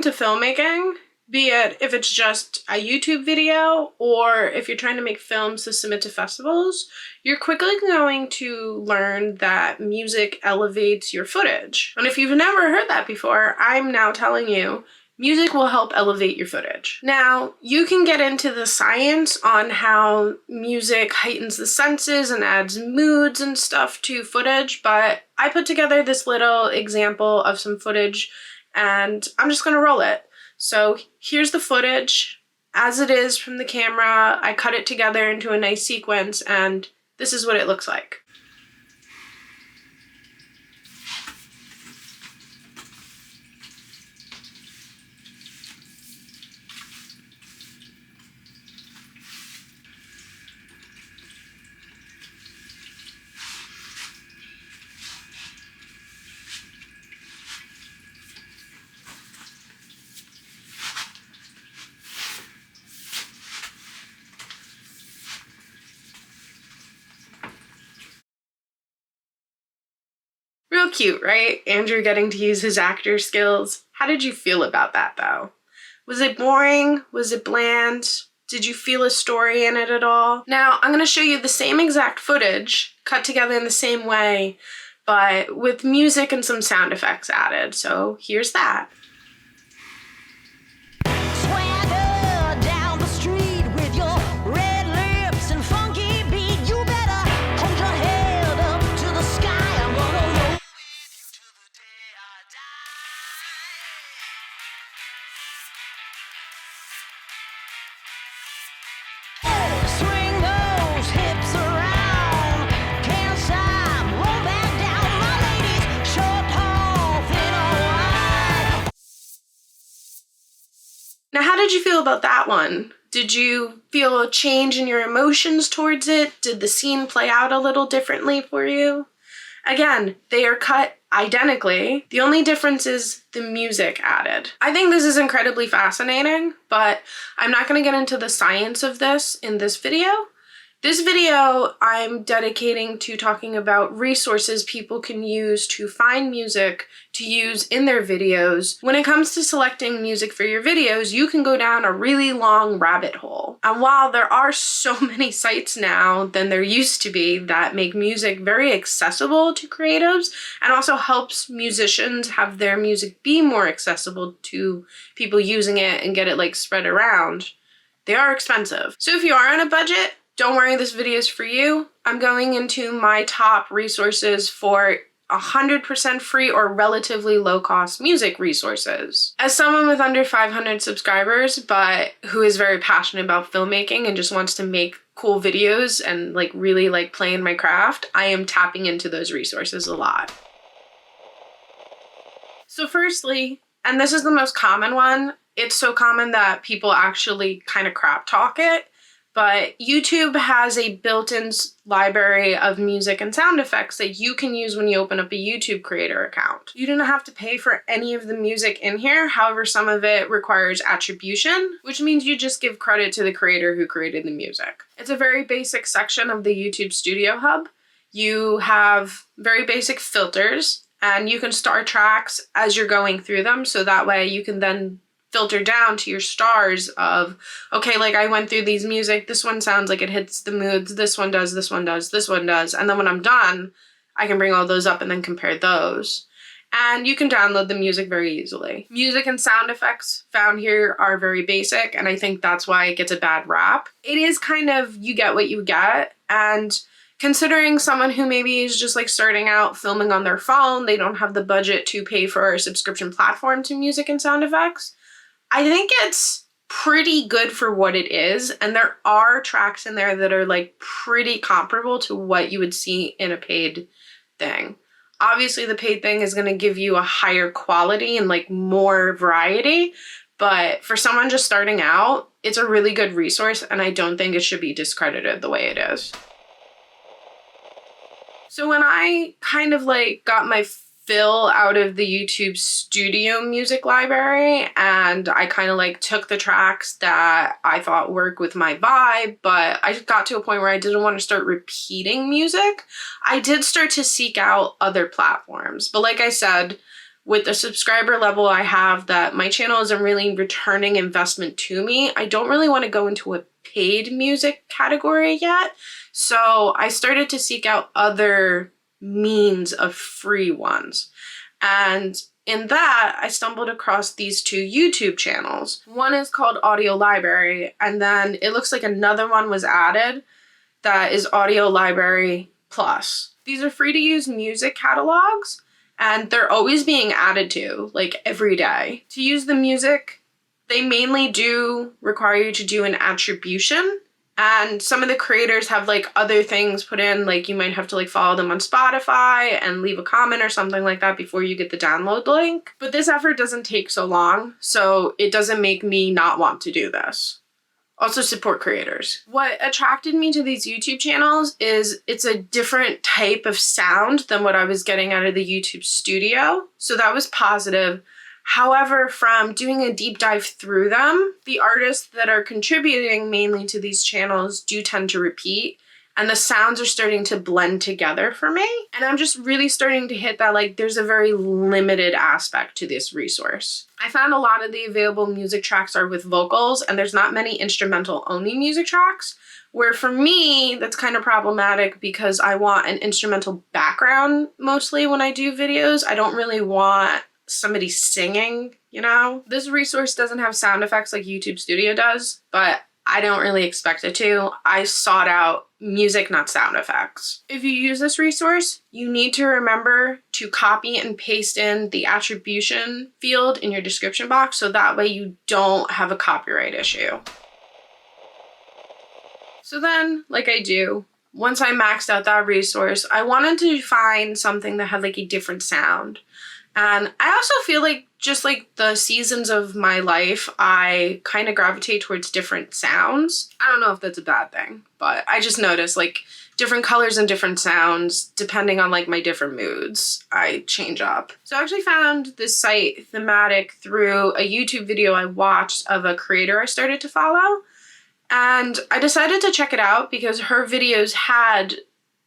into filmmaking, be it if it's just a YouTube video or if you're trying to make films to submit to festivals, you're quickly going to learn that music elevates your footage. And if you've never heard that before, I'm now telling you, music will help elevate your footage. Now, you can get into the science on how music heightens the senses and adds moods and stuff to footage, but I put together this little example of some footage and I'm just gonna roll it. So here's the footage as it is from the camera. I cut it together into a nice sequence and this is what it looks like. Real cute, right? Andrew getting to use his actor skills. How did you feel about that though? Was it boring? Was it bland? Did you feel a story in it at all? Now, I'm gonna show you the same exact footage, cut together in the same way, but with music and some sound effects added. So here's that. Now, how did you feel about that one? Did you feel a change in your emotions towards it? Did the scene play out a little differently for you? Again, they are cut identically. The only difference is the music added. I think this is incredibly fascinating, but I'm not going to get into the science of this in this video. This video I'm dedicating to talking about resources people can use to find music to use in their videos. When it comes to selecting music for your videos, you can go down a really long rabbit hole. And while there are so many sites now than there used to be that make music very accessible to creatives and also helps musicians have their music be more accessible to people using it and get it like spread around, they are expensive. So if you are on a budget, don't worry, this video is for you. I'm going into my top resources for 100% free or relatively low-cost music resources. As someone with under 500 subscribers, but who is very passionate about filmmaking and just wants to make cool videos and like really like play in my craft, I am tapping into those resources a lot. So firstly, and this is the most common one, it's so common that people actually kind of crap talk it, but YouTube has a built-in library of music and sound effects that you can use when you open up a YouTube creator account. You don't have to pay for any of the music in here. However, some of it requires attribution, which means you just give credit to the creator who created the music. It's a very basic section of the YouTube Studio Hub. You have very basic filters, and you can start tracks as you're going through them, so that way you can then filter down to your stars of, okay, like I went through these music, this one sounds like it hits the moods, this one does, this one does, this one does, and then when I'm done, I can bring all those up and then compare those. And you can download the music very easily. Music and sound effects found here are very basic, and I think that's why it gets a bad rap. It is kind of, you get what you get, and considering someone who maybe is just like starting out filming on their phone, they don't have the budget to pay for a subscription platform to music and sound effects, I think it's pretty good for what it is, and there are tracks in there that are like pretty comparable to what you would see in a paid thing. Obviously, the paid thing is going to give you a higher quality and like more variety, but for someone just starting out, it's a really good resource, and I don't think it should be discredited the way it is. So when I kind of like got my fill out of the YouTube Studio music library, and I kind of like took the tracks that I thought work with my vibe, but I got to a point where I didn't want to start repeating music. I did start to seek out other platforms, but like I said, with the subscriber level I have, that my channel isn't really returning investment to me. I don't really want to go into a paid music category yet. So I started to seek out other means of free ones. And in that, I stumbled across these two YouTube channels. One is called Audio Library, and then it looks like another one was added that is Audio Library Plus. These are free to use music catalogs, and they're always being added to, like every day. To use the music, they mainly do require you to do an attribution. And some of the creators have like other things put in, like you might have to like follow them on Spotify and leave a comment or something like that before you get the download link. But this effort doesn't take so long, so it doesn't make me not want to do this. Also support creators. What attracted me to these YouTube channels is it's a different type of sound than what I was getting out of the YouTube studio. So that was positive. However, from doing a deep dive through them, the artists that are contributing mainly to these channels do tend to repeat, and the sounds are starting to blend together for me. And I'm just really starting to hit that, like, there's a very limited aspect to this resource. I found a lot of the available music tracks are with vocals, and there's not many instrumental only music tracks, where for me, that's kind of problematic because I want an instrumental background mostly when I do videos. I don't really want somebody singing, you know? This resource doesn't have sound effects like YouTube Studio does, but I don't really expect it to. I sought out music, not sound effects. If you use this resource, you need to remember to copy and paste in the attribution field in your description box so that way you don't have a copyright issue. So then, like I do, once I maxed out that resource, I wanted to find something that had like a different sound. And I also feel like just like the seasons of my life, I kind of gravitate towards different sounds. I don't know if that's a bad thing, but I just noticed like different colors and different sounds depending on like my different moods. I change up. So I actually found this site Thematic through a YouTube video I watched of a creator I started to follow. And I decided to check it out because her videos had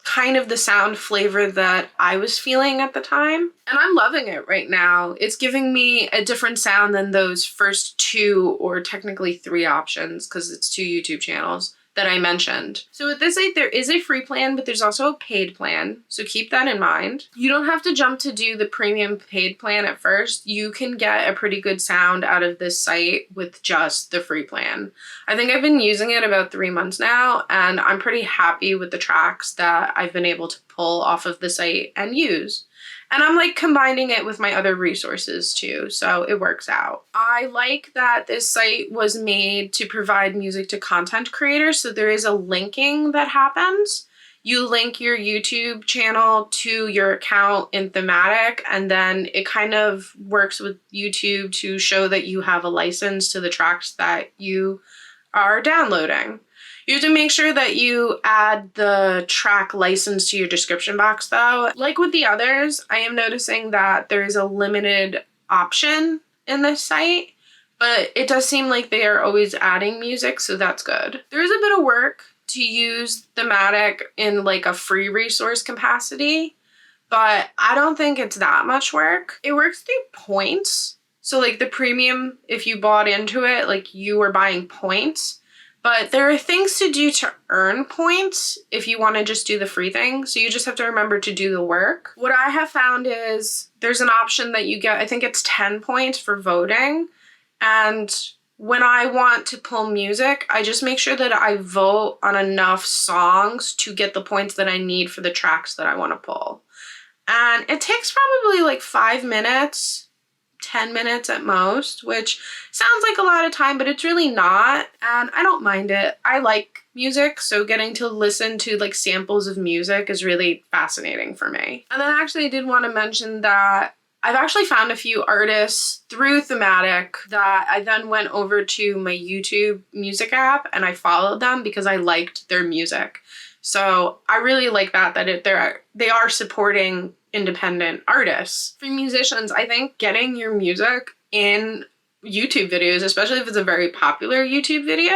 kind of the sound flavor that I was feeling at the time. And I'm loving it right now. It's giving me a different sound than those first two, or technically three options, because it's two YouTube channels that I mentioned. So with this site, there is a free plan, but there's also a paid plan. So keep that in mind. You don't have to jump to do the premium paid plan at first. You can get a pretty good sound out of this site with just the free plan. I think I've been using it about 3 months now, and I'm pretty happy with the tracks that I've been able to pull off of the site and use. And I'm like combining it with my other resources too, so it works out. I like that this site was made to provide music to content creators, so there is a linking that happens. You link your YouTube channel to your account in Thematic, and then it kind of works with YouTube to show that you have a license to the tracks that you are downloading. You have to make sure that you add the track license to your description box though. Like with the others, I am noticing that there is a limited option in this site, but it does seem like they are always adding music, so that's good. There is a bit of work to use Thematic in like a free resource capacity, but I don't think it's that much work. It works through points. So like the premium, if you bought into it, like you were buying points. But there are things to do to earn points if you want to just do the free thing. So you just have to remember to do the work. What I have found is there's an option that you get, I think it's 10 points for voting. And when I want to pull music, I just make sure that I vote on enough songs to get the points that I need for the tracks that I want to pull. And it takes probably like 5 minutes, 10 minutes at most, which sounds like a lot of time, but it's really not. And I don't mind it. I like music, so getting to listen to like samples of music is really fascinating for me. And then actually I did want to mention that I've actually found a few artists through Thematic that I then went over to my YouTube music app and I followed them because I liked their music. So I really like that they are supporting independent artists. For musicians, I think getting your music in YouTube videos, especially if it's a very popular YouTube video,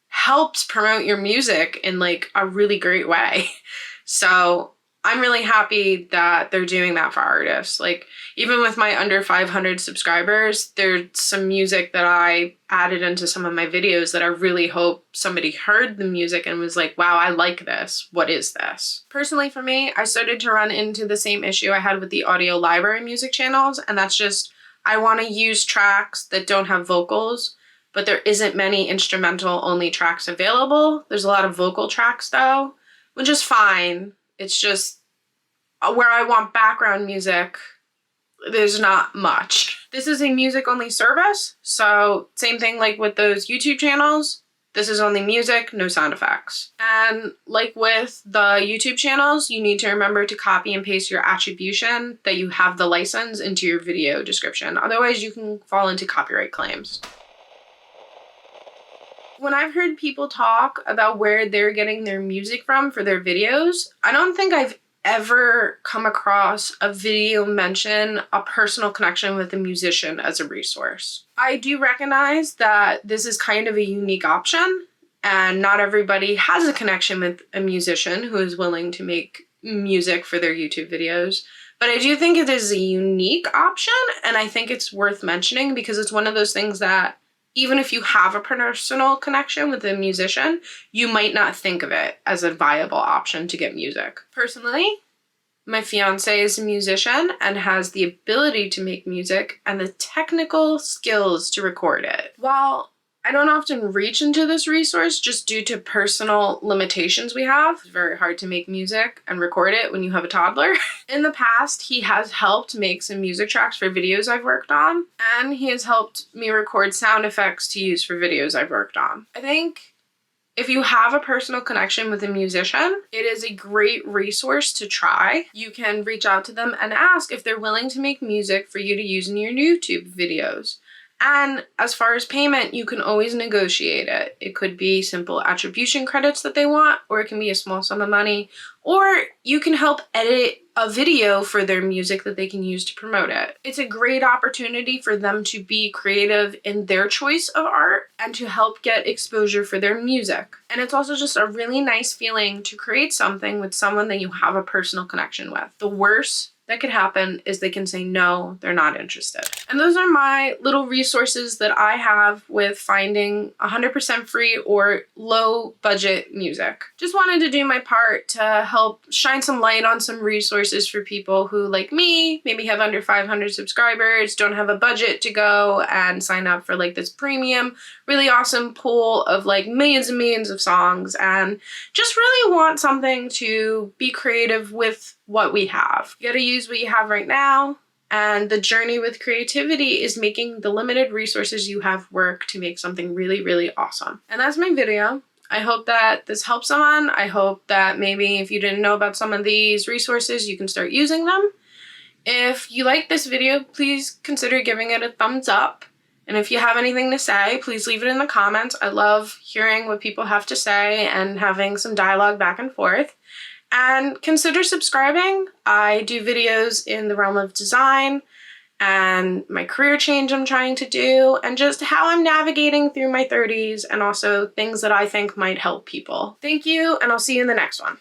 helps promote your music in like a really great way. So I'm really happy that they're doing that for artists. Like, even with my under 500 subscribers, there's some music that I added into some of my videos that I really hope somebody heard the music and was like, wow, I like this. What is this? Personally, for me, I started to run into the same issue I had with the audio library music channels, and that's just, I want to use tracks that don't have vocals, but there isn't many instrumental only tracks available. There's a lot of vocal tracks though, which is fine. It's just where I want background music, there's not much. This is a music only service, so same thing like with those YouTube channels. This is only music, no sound effects. And like with the YouTube channels, you need to remember to copy and paste your attribution that you have the license into your video description. Otherwise, you can fall into copyright claims. When I've heard people talk about where they're getting their music from for their videos, I don't think I've ever come across a video mention a personal connection with a musician as a resource. I do recognize that this is kind of a unique option, and not everybody has a connection with a musician who is willing to make music for their YouTube videos. But I do think it is a unique option, and I think it's worth mentioning because it's one of those things that even if you have a personal connection with a musician, you might not think of it as a viable option to get music. Personally, my fiance is a musician and has the ability to make music and the technical skills to record it. While I don't often reach into this resource just due to personal limitations we have. It's very hard to make music and record it when you have a toddler. In the past, he has helped make some music tracks for videos I've worked on, and he has helped me record sound effects to use for videos I've worked on. I think if you have a personal connection with a musician, it is a great resource to try. You can reach out to them and ask if they're willing to make music for you to use in your YouTube videos. And as far as payment, you can always negotiate it. It could be simple attribution credits that they want, or it can be a small sum of money, or you can help edit a video for their music that they can use to promote it. It's a great opportunity for them to be creative in their choice of art and to help get exposure for their music. And it's also just a really nice feeling to create something with someone that you have a personal connection with. The worst that could happen is they can say no, they're not interested. And those are my little resources that I have with finding 100% free or low budget music. Just wanted to do my part to help shine some light on some resources for people who, like me, maybe have under 500 subscribers, don't have a budget to go and sign up for like this premium, really awesome pool of like millions and millions of songs, and just really want something to be creative with what we have. You gotta use what you have right now, and the journey with creativity is making the limited resources you have work to make something really, really awesome. And that's my video. I hope that this helps someone. I hope that maybe if you didn't know about some of these resources, you can start using them. If you like this video, please consider giving it a thumbs up. And if you have anything to say, please leave it in the comments. I love hearing what people have to say and having some dialogue back and forth. And consider subscribing. I do videos in the realm of design and my career change I'm trying to do, and just how I'm navigating through my 30s, and also things that I think might help people. Thank you, and I'll see you in the next one.